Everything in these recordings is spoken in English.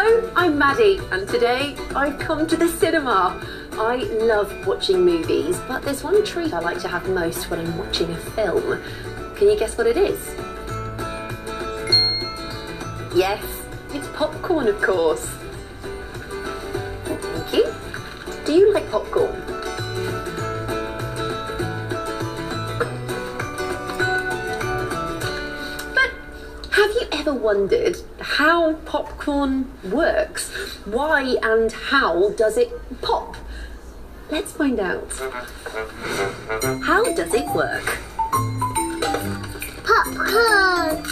Hello, I'm Maddie, and today I've come to the cinema. I love watching movies, but there's one treat I like to have most when I'm watching a film. Can you guess what it is? Yes, it's popcorn, of course. Thank you. Do you like popcorn? Have you ever wondered how popcorn works? Why and how does it pop? Let's find out. How does it work? Popcorn!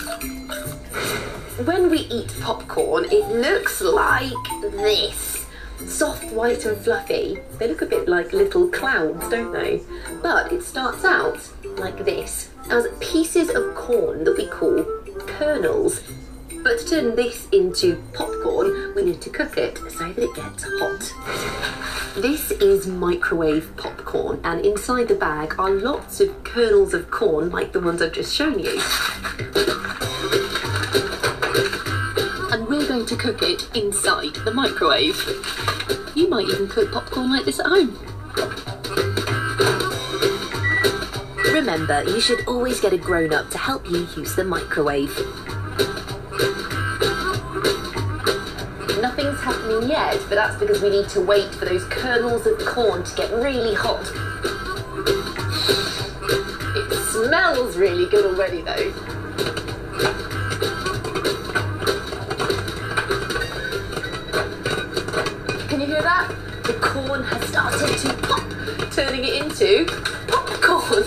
When we eat popcorn, it looks like this. Soft, white and fluffy. They look a bit like little clouds, don't they? But it starts out like this, as pieces of corn that we call kernels. But to turn this into popcorn, we need to cook it so that it gets hot. This is microwave popcorn, and inside the bag are lots of kernels of corn like the ones I've just shown you. And we're going to cook it inside the microwave. You might even cook popcorn like this at home. Remember, you should always get a grown-up to help you use the microwave. Nothing's happening yet, but that's because we need to wait for those kernels of corn to get really hot. It smells really good already, though. Can you hear that? The corn has started to pop, turning it into popcorn.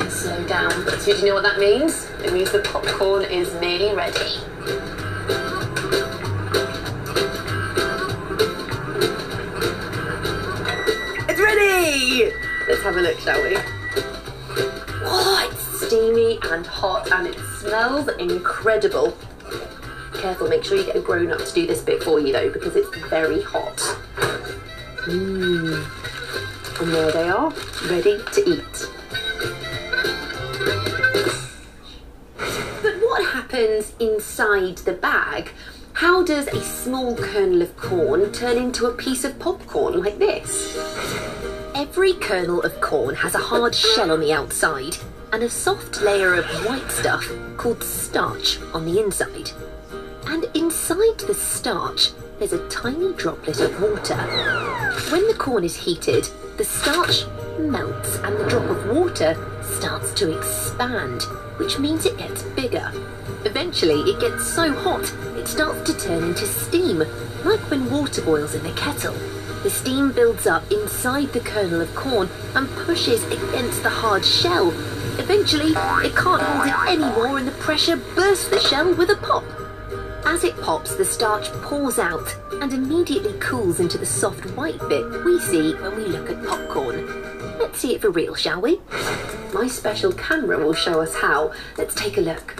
Slow down. So do you know what that means? It means the popcorn is nearly ready. It's ready! Let's have a look, shall we? Oh, it's steamy and hot and it smells incredible. Careful, make sure you get a grown-up to do this bit for you though, because it's very hot. And there they are, ready to eat. What happens inside the bag? How does a small kernel of corn turn into a piece of popcorn like this? Every kernel of corn has a hard shell on the outside and a soft layer of white stuff called starch on the inside. And inside the starch, there's a tiny droplet of water. When the corn is heated, the starch melts and the drop of water starts to expand, which means it gets bigger. Eventually, it gets so hot, it starts to turn into steam, like when water boils in a kettle. The steam builds up inside the kernel of corn and pushes against the hard shell. Eventually, it can't hold it anymore and the pressure bursts the shell with a pop. As it pops, the starch pours out and immediately cools into the soft white bit we see when we look at popcorn. Let's see it for real, shall we? My special camera will show us how. Let's take a look.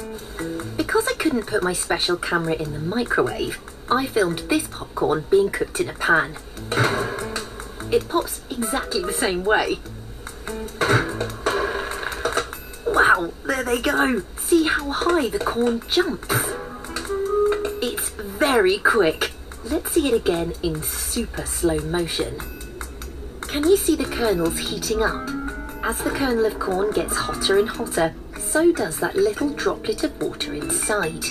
Because I couldn't put my special camera in the microwave, I filmed this popcorn being cooked in a pan. It pops exactly the same way. Wow, there they go. See how high the corn jumps? It's very quick. Let's see it again in super slow motion. Can you see the kernels heating up? As the kernel of corn gets hotter and hotter, so does that little droplet of water inside.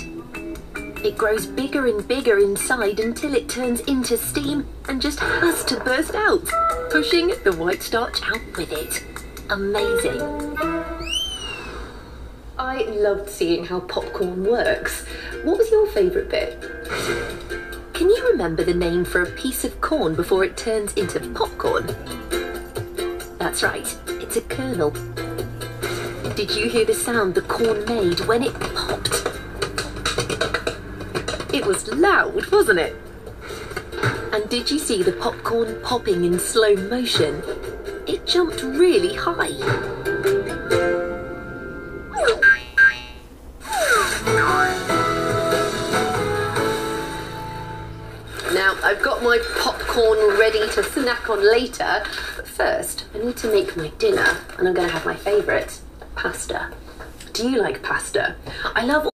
It grows bigger and bigger inside until it turns into steam and just has to burst out, pushing the white starch out with it. Amazing. I loved seeing how popcorn works. What was your favourite bit? Can you remember the name for a piece of corn before it turns into popcorn? That's right, it's a kernel. Did you hear the sound the corn made when it popped? It was loud, wasn't it? And did you see the popcorn popping in slow motion? It jumped really high. Now, I've got my popcorn ready to snack on later, but first, I need to make my dinner, and I'm going to have my favourite, pasta. Do you like pasta? I love